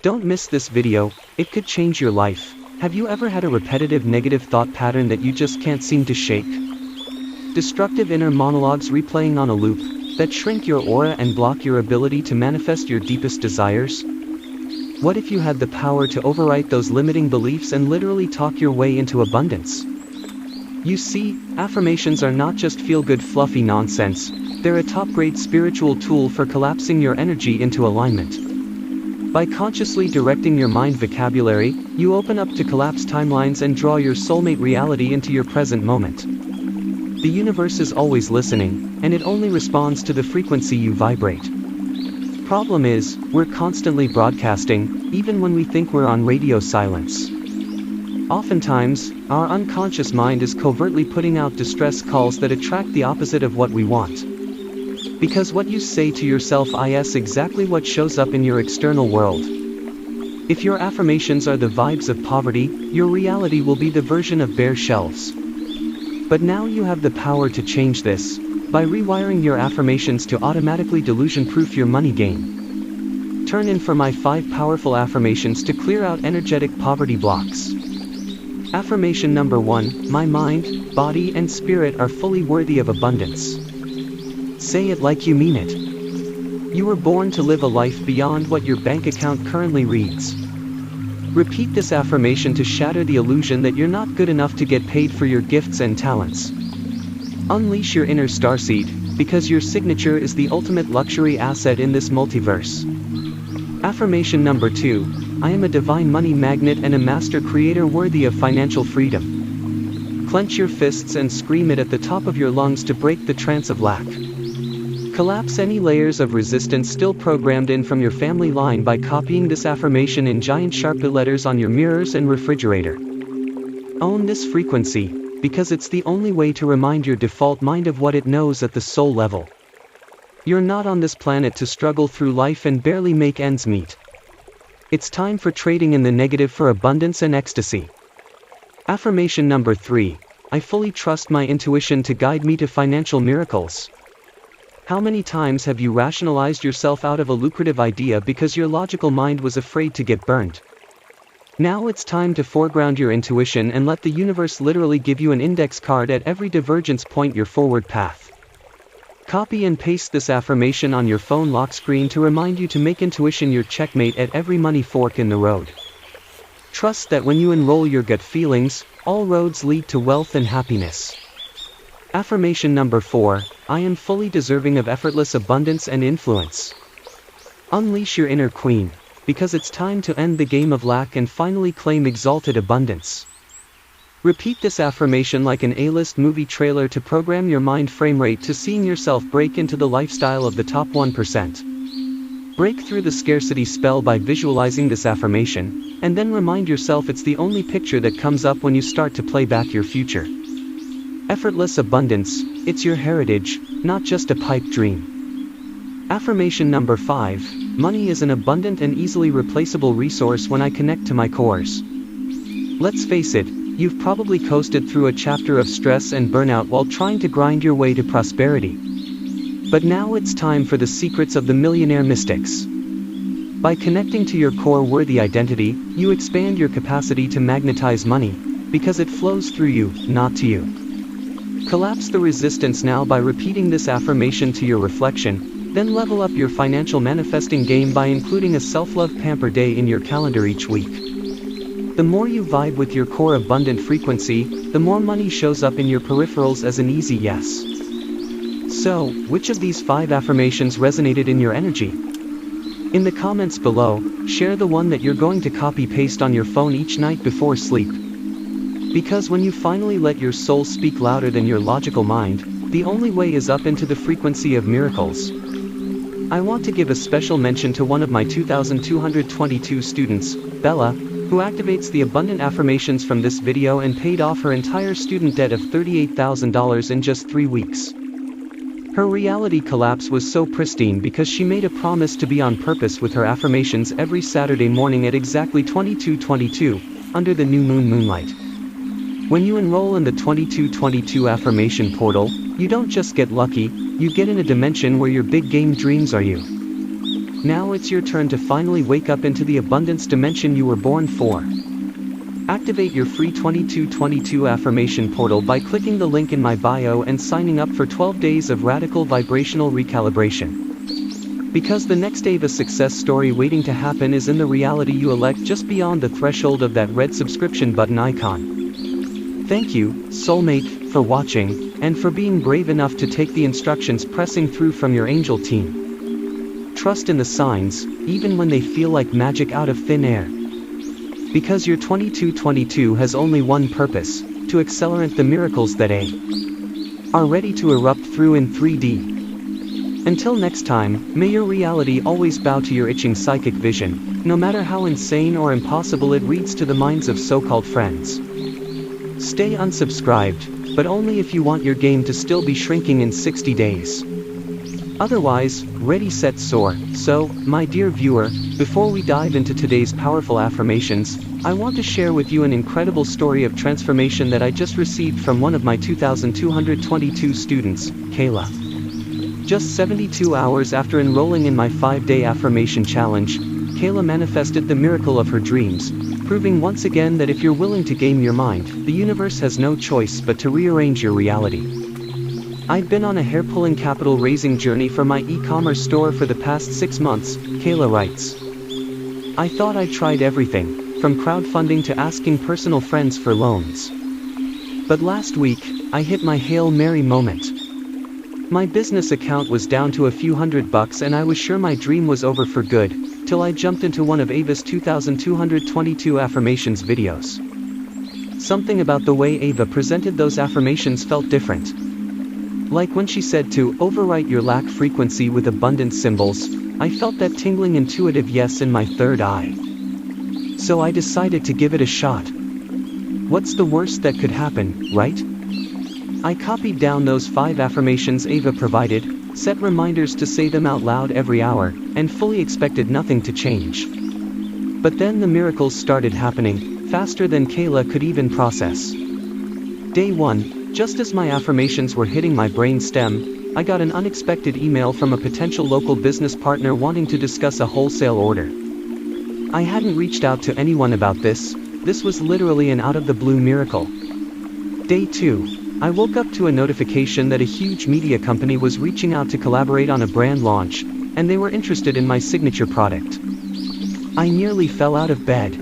Don't miss this video, it could change your life. Have you ever had a repetitive negative thought pattern that you just can't seem to shake? Destructive inner monologues replaying on a loop, that shrink your aura and block your ability to manifest your deepest desires? What if you had the power to overwrite those limiting beliefs and literally talk your way into abundance? You see, affirmations are not just feel-good fluffy nonsense, they're a top-grade spiritual tool for collapsing your energy into alignment. By consciously directing your mind vocabulary, you open up to collapse timelines and draw your soulmate reality into your present moment. The universe is always listening, and it only responds to the frequency you vibrate. Problem is, we're constantly broadcasting, even when we think we're on radio silence. Oftentimes, our unconscious mind is covertly putting out distress calls that attract the opposite of what we want. Because what you say to yourself is exactly what shows up in your external world. If your affirmations are the vibes of poverty, your reality will be the version of bare shelves. But now you have the power to change this, by rewiring your affirmations to automatically delusion-proof your money game. Turn in for my 5 powerful affirmations to clear out energetic poverty blocks. Affirmation number 1, my mind, body and spirit are fully worthy of abundance. Say it like you mean it. You were born to live a life beyond what your bank account currently reads. Repeat this affirmation to shatter the illusion that you're not good enough to get paid for your gifts and talents. Unleash your inner starseed, because your signature is the ultimate luxury asset in this multiverse. Affirmation number 2, I am a divine money magnet and a master creator worthy of financial freedom. Clench your fists and scream it at the top of your lungs to break the trance of lack. Collapse any layers of resistance still programmed in from your family line by copying this affirmation in giant Sharpie letters on your mirrors and refrigerator. Own this frequency, because it's the only way to remind your default mind of what it knows at the soul level. You're not on this planet to struggle through life and barely make ends meet. It's time for trading in the negative for abundance and ecstasy. Affirmation number 3, I fully trust my intuition to guide me to financial miracles. How many times have you rationalized yourself out of a lucrative idea because your logical mind was afraid to get burned? Now it's time to foreground your intuition and let the universe literally give you an index card at every divergence point your forward path. Copy and paste this affirmation on your phone lock screen to remind you to make intuition your checkmate at every money fork in the road. Trust that when you enroll your gut feelings, all roads lead to wealth and happiness. Affirmation number 4, I am fully deserving of effortless abundance and influence. Unleash your inner queen, because it's time to end the game of lack and finally claim exalted abundance. Repeat this affirmation like an A-list movie trailer to program your mind frame rate to seeing yourself break into the lifestyle of the top 1%. Break through the scarcity spell by visualizing this affirmation, and then remind yourself it's the only picture that comes up when you start to play back your future. Effortless abundance, it's your heritage, not just a pipe dream. Affirmation number 5, money is an abundant and easily replaceable resource when I connect to my cores. Let's face it, you've probably coasted through a chapter of stress and burnout while trying to grind your way to prosperity. But now it's time for the secrets of the millionaire mystics. By connecting to your core worthy identity, you expand your capacity to magnetize money, because it flows through you, not to you. Collapse the resistance now by repeating this affirmation to your reflection, then level up your financial manifesting game by including a self-love pamper day in your calendar each week. The more you vibe with your core abundant frequency, the more money shows up in your peripherals as an easy yes. So, which of these 5 affirmations resonated in your energy? In the comments below, share the one that you're going to copy-paste on your phone each night before sleep. Because when you finally let your soul speak louder than your logical mind, the only way is up into the frequency of miracles. I want to give a special mention to one of my 2,222 students, Bella, who activates the abundant affirmations from this video and paid off her entire student debt of $38,000 in just 3 weeks. Her reality collapse was so pristine because she made a promise to be on purpose with her affirmations every Saturday morning at exactly 22:22, under the new moon moonlight. When you enroll in the 2222 affirmation portal, you don't just get lucky, you get in a dimension where your big game dreams are you. Now it's your turn to finally wake up into the abundance dimension you were born for. Activate your free 2222 affirmation portal by clicking the link in my bio and signing up for 12 days of radical vibrational recalibration. Because the next Ava success story waiting to happen is in the reality you elect just beyond the threshold of that red subscription button icon. Thank you, soulmate, for watching, and for being brave enough to take the instructions pressing through from your angel team. Trust in the signs, even when they feel like magic out of thin air. Because your 2222 has only one purpose, to accelerate the miracles that are ready to erupt through in 3D. Until next time, may your reality always bow to your itching psychic vision, no matter how insane or impossible it reads to the minds of so-called friends. Stay unsubscribed, but only if you want your game to still be shrinking in 60 days. Otherwise, ready set soar. So, my dear viewer, before we dive into today's powerful affirmations, I want to share with you an incredible story of transformation that I just received from one of my 2222 students, Kayla. Just 72 hours after enrolling in my 5-day affirmation challenge, Kayla manifested the miracle of her dreams, proving once again that if you're willing to game your mind, the universe has no choice but to rearrange your reality. I've been on a hair-pulling capital-raising journey for my e-commerce store for the past 6 months, Kayla writes. I thought I tried everything, from crowdfunding to asking personal friends for loans. But last week, I hit my Hail Mary moment. My business account was down to a few $100 and I was sure my dream was over for good, till I jumped into one of Ava's 2222 affirmations videos. Something about the way Ava presented those affirmations felt different. Like when she said to overwrite your lack frequency with abundance symbols, I felt that tingling intuitive yes in my third eye. So I decided to give it a shot. What's the worst that could happen, right? I copied down those 5 affirmations Ava provided, set reminders to say them out loud every hour, and fully expected nothing to change. But then the miracles started happening, faster than Kayla could even process. Day 1. Just as my affirmations were hitting my brain stem, I got an unexpected email from a potential local business partner wanting to discuss a wholesale order. I hadn't reached out to anyone about this was literally an out-of-the-blue miracle. Day 2. I woke up to a notification that a huge media company was reaching out to collaborate on a brand launch, and they were interested in my signature product. I nearly fell out of bed.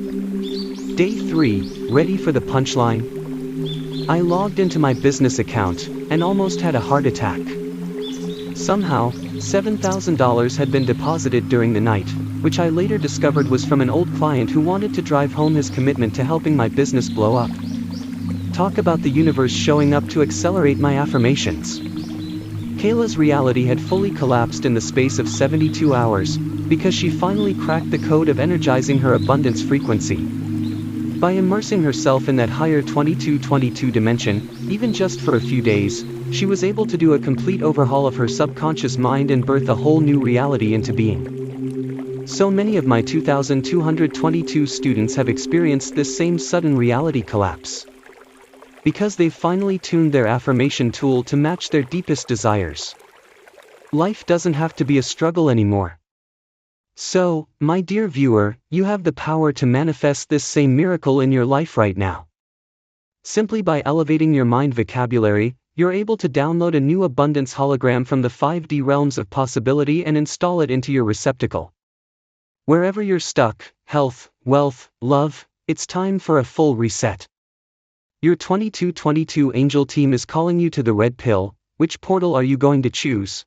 Day 3. Ready for the punchline? I logged into my business account, and almost had a heart attack. Somehow, $7,000 had been deposited during the night, which I later discovered was from an old client who wanted to drive home his commitment to helping my business blow up. Talk about the universe showing up to accelerate my affirmations. Kayla's reality had fully collapsed in the space of 72 hours, because she finally cracked the code of energizing her abundance frequency. By immersing herself in that higher 2222 dimension, even just for a few days, she was able to do a complete overhaul of her subconscious mind and birth a whole new reality into being. So many of my 2222 students have experienced this same sudden reality collapse. Because they've finally tuned their affirmation tool to match their deepest desires. Life doesn't have to be a struggle anymore. So, my dear viewer, you have the power to manifest this same miracle in your life right now. Simply by elevating your mind vocabulary, you're able to download a new abundance hologram from the 5D realms of possibility and install it into your receptacle. Wherever you're stuck, health, wealth, love, it's time for a full reset. Your 2222 angel team is calling you to the red pill. Which portal are you going to choose?